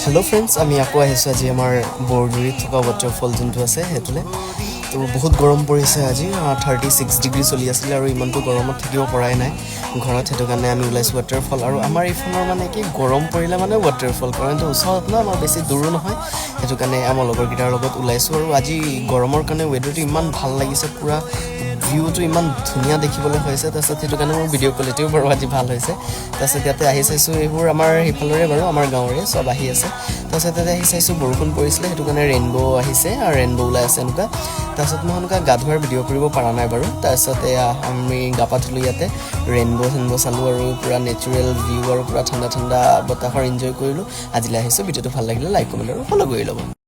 hello friends आमी आको आहिছো আজি আমাৰ বৰজুৰিত থকা waterfall যোনটো আছে হেতুলে তো বহুত গৰম পৰিছে আজি 36 ডিগ্ৰী চলি আছিল আৰু ইমানটো গৰমত থাকিব পৰাই নাই ঘৰত হেতু কাৰণে আমি ওলাইছো waterfall আৰু আমাৰ ইফনৰ মানে কি গৰম পৰিলে মানে waterfall কাৰণ তো ওচৰত না আমাৰ বেছি দূৰ নহয় হেতু কাৰণে আমাৰ লগৰ গিটাৰ লগত ওলাইছো আৰু আজি গৰমৰ কাৰণে ওয়েদাৰটো ইমান ভাল লাগিছে পুৰা ভিউটো ইমান ধুনিয়া দেখিবলৈ হৈছে তাৰছত হেতু কাৰণে মোৰ ভিডিও কোৱালিটিও বৰ আজি ভাল হৈছে তাৰছত ইয়াতে আহি চাইছো এইবোৰ আমাৰ হিফালৰে বাৰু আমাৰ গাঁৱৰে সব আহি আছে তাৰছত ইয়াতে আহি চাইছো বৰষুণ পৰিছিলে হেতু কাৰণে ৰেইনবো আহিছে আৰু ৰেইনবো ওলাই আছে এনেকা তাৰছত মই এনেকা গাধুৱাৰ ভিডিও কৰিব পৰা নাই বাৰু তাৰছত আমি গাপা ধুলো ইয়াতে ৰেইনবো চালো আৰু পুৰা নেচাৰেল ভিউ আৰু পুৰা ঠাণ্ডা ঠাণ্ডা বতাহৰ এনজয় কৰিলো আজিলৈ আহিছো ভিডিওটো ভাল লাগিলে লাইক কমেন্ট আৰু ফলো কৰি ল'ব